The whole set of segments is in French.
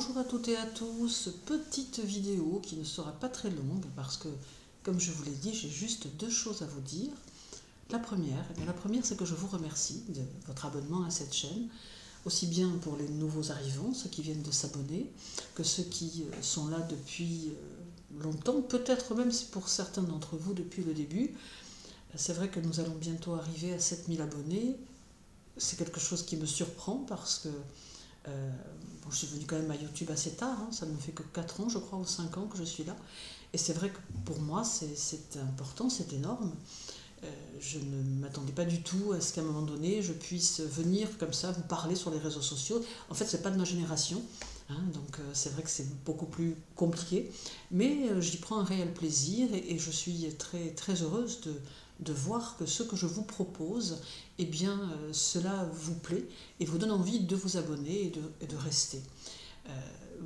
Bonjour à toutes et à tous, petite vidéo qui ne sera pas très longue parce que, comme je vous l'ai dit, j'ai juste deux choses à vous dire. La première c'est que je vous remercie de votre abonnement à cette chaîne, aussi bien pour les nouveaux arrivants, ceux qui viennent de s'abonner, que ceux qui sont là depuis longtemps, peut-être même pour certains d'entre vous depuis le début. C'est vrai que nous allons bientôt arriver à 7000 abonnés. C'est quelque chose qui me surprend parce que bon, je suis venue quand même à YouTube assez tard, hein, ça ne me fait que 4 ans je crois ou 5 ans que je suis là, et c'est vrai que pour moi c'est important, c'est énorme. Je ne m'attendais pas du tout à ce qu'à un moment donné je puisse venir comme ça vous parler sur les réseaux sociaux. En fait c'est pas de ma génération, hein, donc c'est vrai que c'est beaucoup plus compliqué, mais j'y prends un réel plaisir et je suis très, très heureuse de voir que ce que je vous propose, eh bien, cela vous plaît et vous donne envie de vous abonner et de rester.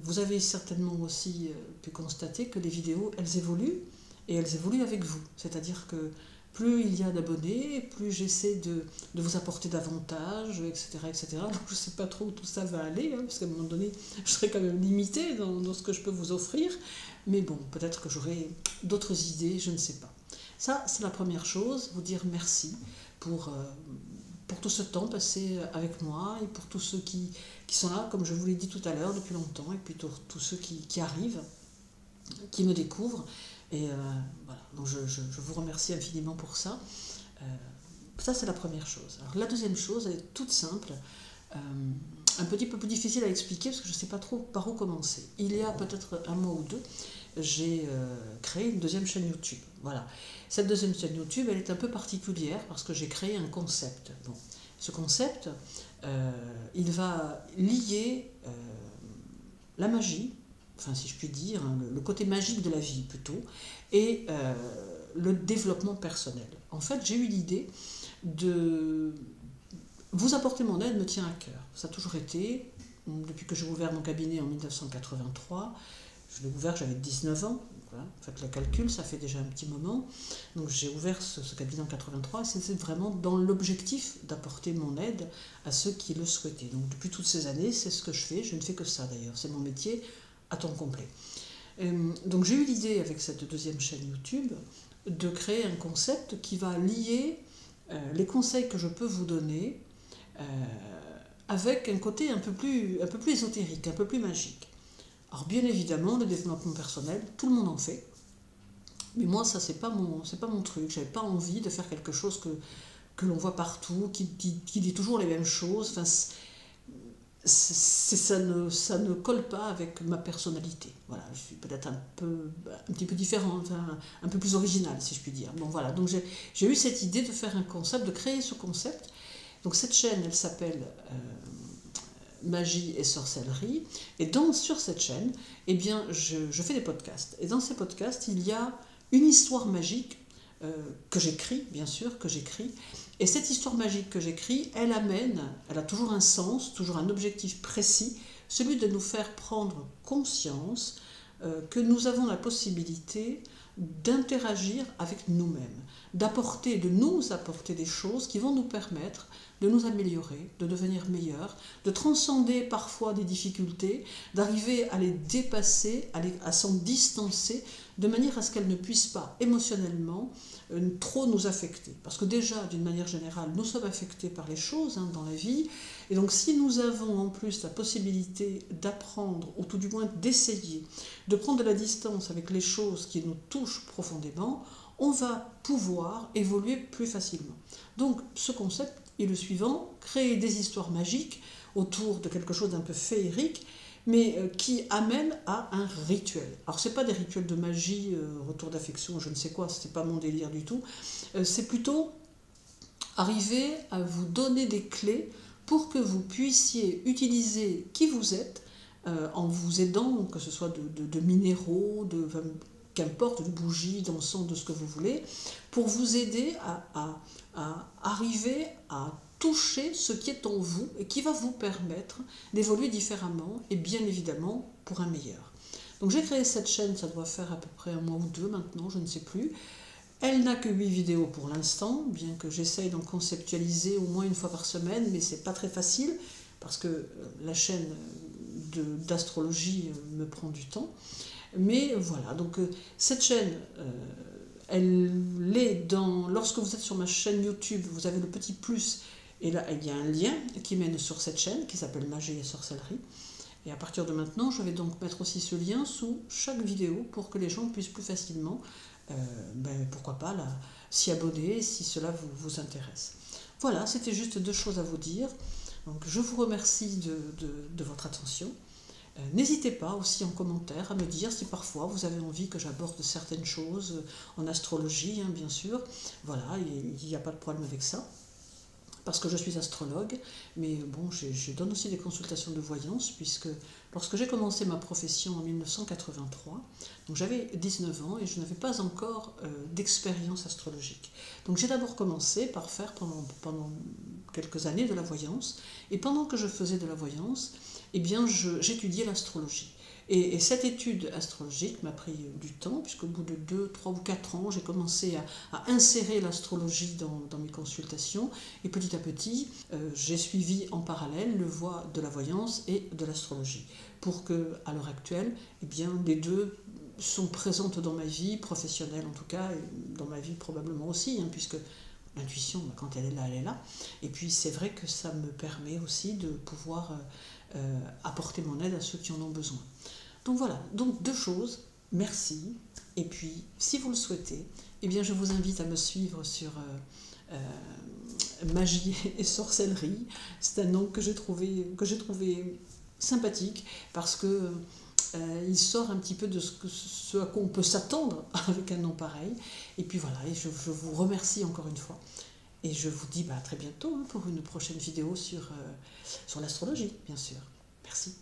Vous avez certainement aussi pu constater que les vidéos, elles évoluent et elles évoluent avec vous. C'est-à-dire que plus il y a d'abonnés, plus j'essaie de vous apporter davantage, etc., etc. Donc je ne sais pas trop où tout ça va aller, hein, parce qu'à un moment donné, je serai quand même limitée dans ce que je peux vous offrir. Mais bon, peut-être que j'aurai d'autres idées, je ne sais pas. Ça, c'est la première chose, vous dire merci pour tout ce temps passé avec moi et pour tous ceux qui sont là, comme je vous l'ai dit tout à l'heure, depuis longtemps, et puis tous ceux qui arrivent, qui me découvrent. Et voilà, donc je vous remercie infiniment pour ça. Ça, c'est la première chose. Alors, la deuxième chose, elle est toute simple, un petit peu plus difficile à expliquer parce que je ne sais pas trop par où commencer. Il y a peut-être un mois ou deux, j'ai créé une deuxième chaîne YouTube. Voilà. Cette deuxième chaîne YouTube, elle est un peu particulière parce que j'ai créé un concept. Bon. Ce concept, il va lier la magie, enfin si je puis dire, hein, le côté magique de la vie plutôt, et le développement personnel. En fait, j'ai eu l'idée de vous apporter mon aide me tient à cœur. Ça a toujours été, depuis que j'ai ouvert mon cabinet en 1983, je l'ai ouvert, j'avais 19 ans. Voilà. Faites le calcul, ça fait déjà un petit moment. Donc j'ai ouvert ce cabinet en 83 et c'était vraiment dans l'objectif d'apporter mon aide à ceux qui le souhaitaient. Donc depuis toutes ces années, c'est ce que je fais. Je ne fais que ça d'ailleurs. C'est mon métier à temps complet. Donc j'ai eu l'idée avec cette deuxième chaîne YouTube de créer un concept qui va lier les conseils que je peux vous donner avec un côté un peu plus ésotérique, un peu plus magique. Alors bien évidemment, le développement personnel, tout le monde en fait, mais moi ça c'est pas mon truc, j'avais pas envie de faire quelque chose que l'on voit partout, qui dit toujours les mêmes choses, enfin, ça ne colle pas avec ma personnalité. Voilà, je suis peut-être un petit peu différente, enfin, un peu plus originale si je puis dire. Bon voilà, donc j'ai eu cette idée de faire un concept, de créer ce concept. Donc cette chaîne, elle s'appelle Magie et sorcellerie, et sur cette chaîne, eh bien, je fais des podcasts, et dans ces podcasts, il y a une histoire magique que j'écris, bien sûr, et cette histoire magique que j'écris, elle a toujours un sens, toujours un objectif précis, celui de nous faire prendre conscience que nous avons la possibilité d'interagir avec nous-mêmes, de nous apporter des choses qui vont nous permettre de nous améliorer, de devenir meilleurs, de transcender parfois des difficultés, d'arriver à les dépasser, à s'en distancer, de manière à ce qu'elles ne puissent pas émotionnellement trop nous affecter. Parce que déjà, d'une manière générale, nous sommes affectés par les choses dans la vie, et donc si nous avons en plus la possibilité d'apprendre, ou tout du moins d'essayer, de prendre de la distance avec les choses qui nous touchent profondément, on va pouvoir évoluer plus facilement. Donc ce concept est le suivant, créer des histoires magiques autour de quelque chose d'un peu féerique, mais qui amène à un rituel. Alors ce n'est pas des rituels de magie, retour d'affection, je ne sais quoi, ce n'est pas mon délire du tout, c'est plutôt arriver à vous donner des clés pour que vous puissiez utiliser qui vous êtes en vous aidant, que ce soit de minéraux, qu'importe, de bougies, d'encens, de ce que vous voulez, pour vous aider à arriver à toucher ce qui est en vous et qui va vous permettre d'évoluer différemment et bien évidemment pour un meilleur. Donc j'ai créé cette chaîne, ça doit faire à peu près un mois ou deux maintenant, je ne sais plus. Elle n'a que 8 vidéos pour l'instant, bien que j'essaye d'en conceptualiser au moins une fois par semaine, mais c'est pas très facile parce que la chaîne d'astrologie me prend du temps. Mais voilà, donc cette chaîne, elle est dans... Lorsque vous êtes sur ma chaîne YouTube, vous avez le petit plus, et là il y a un lien qui mène sur cette chaîne qui s'appelle Magie et Sorcellerie. Et à partir de maintenant, je vais donc mettre aussi ce lien sous chaque vidéo pour que les gens puissent plus facilement, pourquoi pas, s'y abonner si cela vous intéresse. Voilà, c'était juste deux choses à vous dire. Donc, je vous remercie de votre attention. N'hésitez pas aussi en commentaire à me dire si parfois vous avez envie que j'aborde certaines choses en astrologie, hein, bien sûr. Voilà, il n'y a pas de problème avec ça. Parce que je suis astrologue, mais bon, je donne aussi des consultations de voyance, puisque lorsque j'ai commencé ma profession en 1983, donc j'avais 19 ans et je n'avais pas encore d'expérience astrologique. Donc j'ai d'abord commencé par faire pendant quelques années de la voyance, et pendant que je faisais de la voyance, eh bien j'étudiais l'astrologie. Et cette étude astrologique m'a pris du temps, puisqu'au bout de 2, 3 ou 4 ans, j'ai commencé à insérer l'astrologie dans mes consultations. Et petit à petit, j'ai suivi en parallèle le voie de la voyance et de l'astrologie. Pour que, à l'heure actuelle, eh bien, les deux sont présentes dans ma vie professionnelle en tout cas, et dans ma vie probablement aussi, hein, puisque l'intuition, quand elle est là, elle est là. Et puis c'est vrai que ça me permet aussi de pouvoir apporter mon aide à ceux qui en ont besoin. Donc voilà, donc deux choses, merci, et puis si vous le souhaitez, eh bien je vous invite à me suivre sur Magie et Sorcellerie. C'est un nom que j'ai trouvé sympathique, parce que il sort un petit peu de ce à quoi on peut s'attendre avec un nom pareil. Et puis voilà, et je vous remercie encore une fois, et je vous dis à très bientôt, hein, pour une prochaine vidéo sur l'astrologie, bien sûr. Merci.